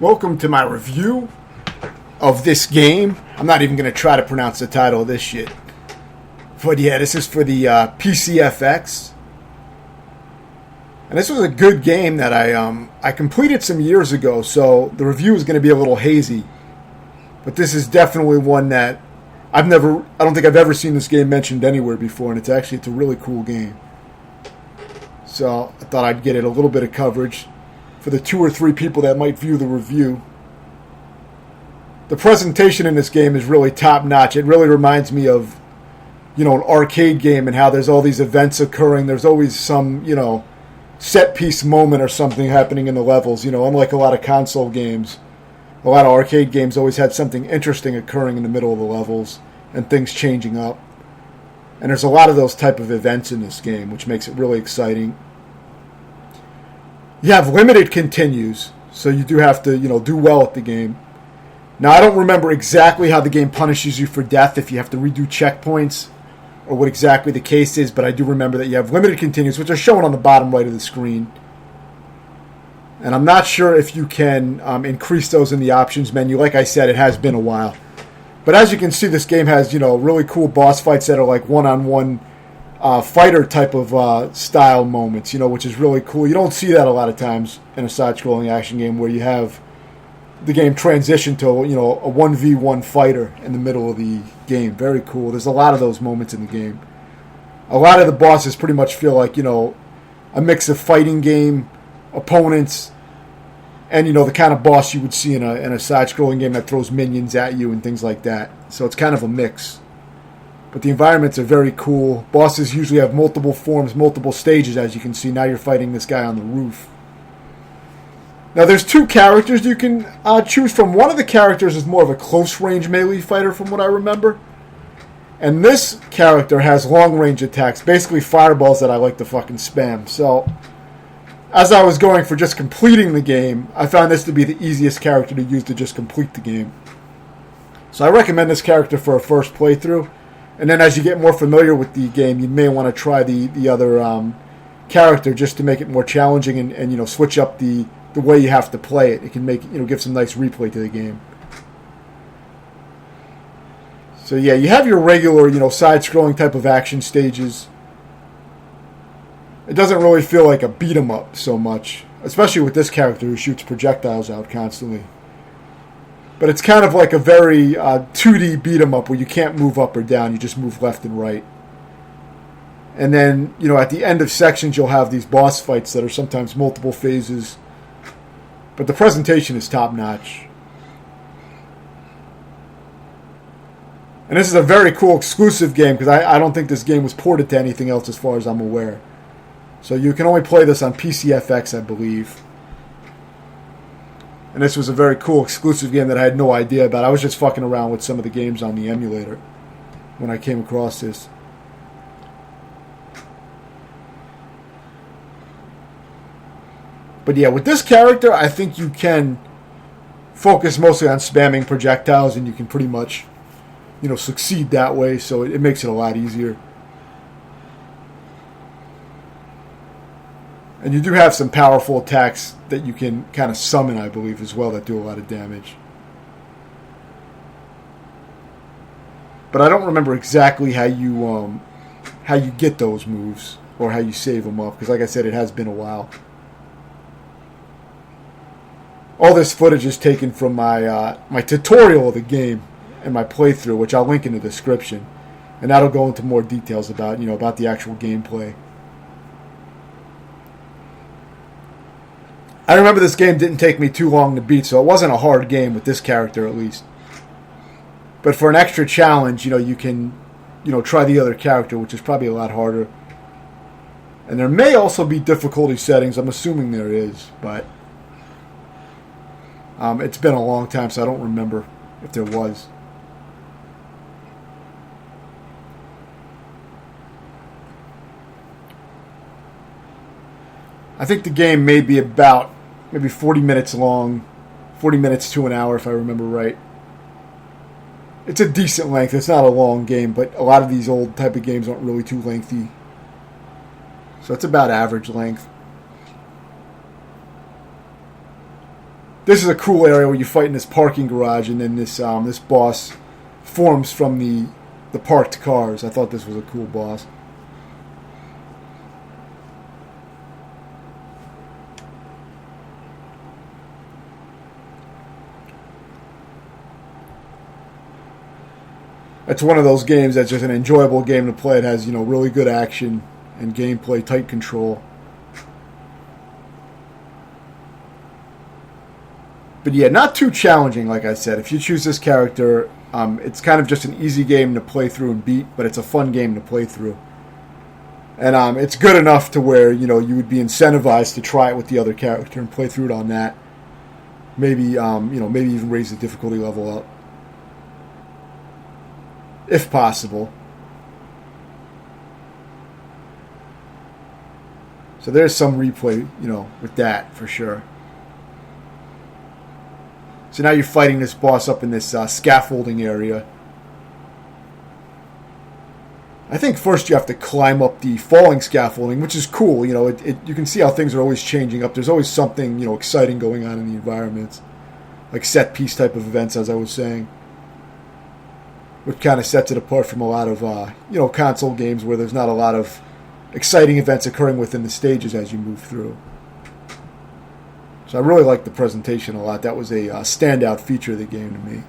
Welcome to my review of this game. I'm not even going to try to pronounce the title of this shit. But yeah, this is for the PCFX. And this was a good game that I completed some years ago, so the review is going to be a little hazy. But this is definitely one that I don't think I've ever seen this game mentioned anywhere before, and it's a really cool game. So I thought I'd get it a little bit of coverage for the 2 or 3 people that might view the review. The presentation in this game is really top-notch. It really reminds me of, an arcade game and how there's all these events occurring. There's always some, set-piece moment or something happening in the levels. Unlike a lot of console games, a lot of arcade games always had something interesting occurring in the middle of the levels and things changing up. And there's a lot of those type of events in this game, which makes it really exciting. You have limited continues, so you do have to, do well at the game. Now, I don't remember exactly how the game punishes you for death, if you have to redo checkpoints, or what exactly the case is, but I do remember that you have limited continues, which are shown on the bottom right of the screen. And I'm not sure if you can increase those in the options menu. Like I said, it has been a while. But as you can see, this game has, really cool boss fights that are like one-on-one fighter type of style moments, which is really cool. You don't see that a lot of times in a side-scrolling action game where you have the game transition to, a 1v1 fighter in the middle of the game. Very cool. There's a lot of those moments in the game. A lot of the bosses pretty much feel like, a mix of fighting game, opponents, and, the kind of boss you would see in a side-scrolling game that throws minions at you and things like that. So it's kind of a mix. But the environments are very cool. Bosses usually have multiple forms, multiple stages, as you can see. Now you're fighting this guy on the roof. Now there's 2 characters you can choose from. One of the characters is more of a close-range melee fighter from what I remember. And this character has long-range attacks, basically fireballs that I like to fucking spam. So, as I was going for just completing the game, I found this to be the easiest character to use to just complete the game. So I recommend this character for a first playthrough. And then as you get more familiar with the game, you may want to try the other character just to make it more challenging and switch up the way you have to play it. It can make give some nice replay to the game. So yeah, you have your regular side-scrolling type of action stages. It doesn't really feel like a beat 'em up so much, especially with this character who shoots projectiles out constantly. But it's kind of like a very 2D beat 'em up where you can't move up or down, you just move left and right. And then, at the end of sections you'll have these boss fights that are sometimes multiple phases. But the presentation is top-notch. And this is a very cool exclusive game because I don't think this game was ported to anything else as far as I'm aware. So you can only play this on PCFX, I believe. And this was a very cool exclusive game that I had no idea about. I was just fucking around with some of the games on the emulator when I came across this. But yeah, with this character, I think you can focus mostly on spamming projectiles and you can pretty much, succeed that way. So it makes it a lot easier. And you do have some powerful attacks that you can kind of summon, I believe, as well, that do a lot of damage. But I don't remember exactly how you get those moves or how you save them up, because like I said, it has been a while. All this footage is taken from my my tutorial of the game and my playthrough, which I'll link in the description, and that'll go into more details about about the actual gameplay. I remember this game didn't take me too long to beat, so it wasn't a hard game with this character at least. But for an extra challenge, you can, try the other character, which is probably a lot harder. And there may also be difficulty settings. I'm assuming there is, but it's been a long time, so I don't remember if there was. I think the game may be about maybe 40 minutes long, 40 minutes to an hour if I remember right. It's a decent length. It's not a long game, but a lot of these old type of games aren't really too lengthy. So it's about average length. This is a cool area where you fight in this parking garage, and then this boss forms from the parked cars. I thought this was a cool boss. It's one of those games that's just an enjoyable game to play. It has, really good action and gameplay, tight control. But yeah, not too challenging, like I said. If you choose this character, it's kind of just an easy game to play through and beat, but it's a fun game to play through. And it's good enough to where, you would be incentivized to try it with the other character and play through it on that. Maybe, maybe even raise the difficulty level up, if possible. So there's some replay, with that for sure. So now you're fighting this boss up in this scaffolding area. I think first you have to climb up the falling scaffolding, which is cool. You can see how things are always changing up. There's always something, exciting going on in the environments. Like set piece type of events, as I was saying. Which kind of sets it apart from a lot of, console games where there's not a lot of exciting events occurring within the stages as you move through. So I really liked the presentation a lot. That was a standout feature of the game to me.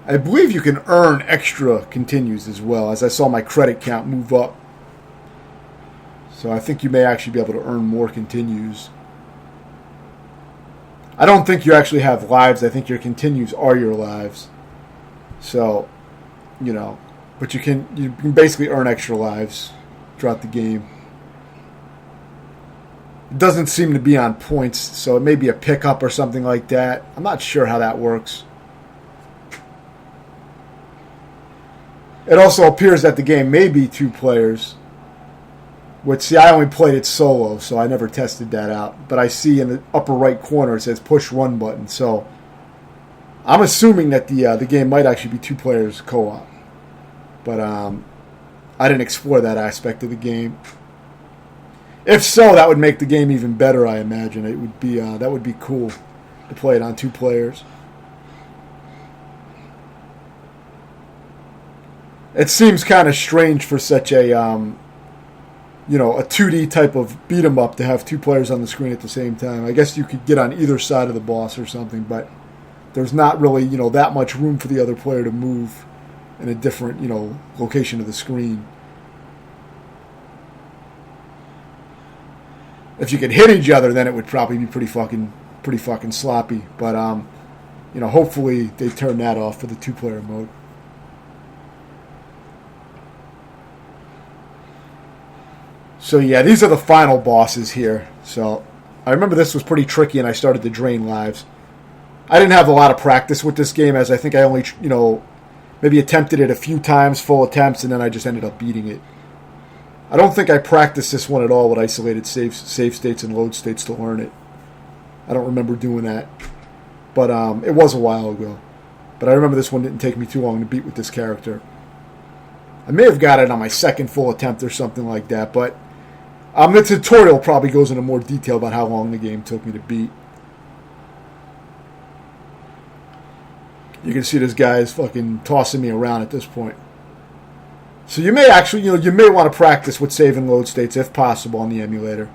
I believe you can earn extra continues as well, as I saw my credit count move up. So I think you may actually be able to earn more continues. I don't think you actually have lives. I think your continues are your lives. So, but you can basically earn extra lives throughout the game. It doesn't seem to be on points, so it may be a pickup or something like that. I'm not sure how that works. It also appears that the game may be 2 players. Which, see, I only played it solo, so I never tested that out. But I see in the upper right corner it says push 1 button. So I'm assuming that the game might actually be 2 players co-op. But I didn't explore that aspect of the game. If so, that would make the game even better, I imagine. It would be that would be cool to play it on 2 players. It seems kind of strange for such a a 2D type of beat 'em up to have 2 players on the screen at the same time. I guess you could get on either side of the boss or something, but there's not really, that much room for the other player to move in a different, location of the screen. If you could hit each other, then it would probably be pretty fucking sloppy. But hopefully they turn that off for the 2-player mode. So yeah, these are the final bosses here. So I remember this was pretty tricky, and I started to drain lives. I didn't have a lot of practice with this game, as I think I only, maybe attempted it a few times, full attempts, and then I just ended up beating it. I don't think I practiced this one at all with isolated save states and load states to learn it. I don't remember doing that. But it was a while ago. But I remember this one didn't take me too long to beat with this character. I may have got it on my second full attempt or something like that, but the tutorial probably goes into more detail about how long the game took me to beat. You can see this guy is fucking tossing me around at this point. So you may actually, you may want to practice with save and load states if possible on the emulator.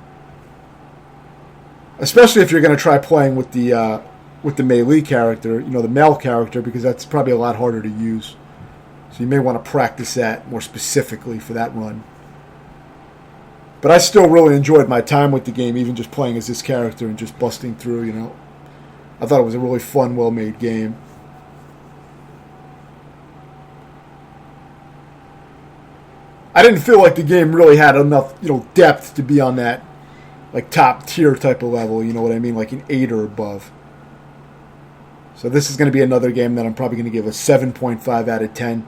Especially if you're going to try playing with the melee character, the male character, because that's probably a lot harder to use. So you may want to practice that more specifically for that run. But I still really enjoyed my time with the game, even just playing as this character and just busting through, I thought it was a really fun, well-made game. I didn't feel like the game really had enough, depth to be on that, top tier type of level, you know what I mean? Like an 8 or above. So this is going to be another game that I'm probably going to give a 7.5 out of 10.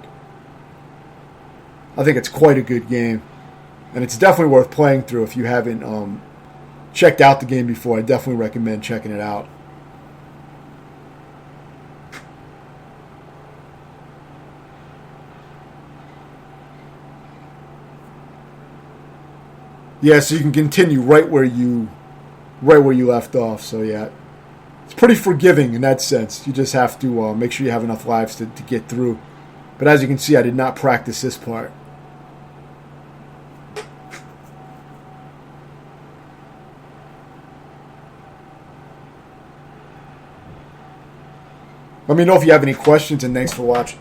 I think it's quite a good game. And it's definitely worth playing through if you haven't checked out the game before. I definitely recommend checking it out. Yeah, so you can continue right where you left off. So yeah, it's pretty forgiving in that sense. You just have to make sure you have enough lives to get through. But as you can see, I did not practice this part. Let me know if you have any questions, and thanks for watching.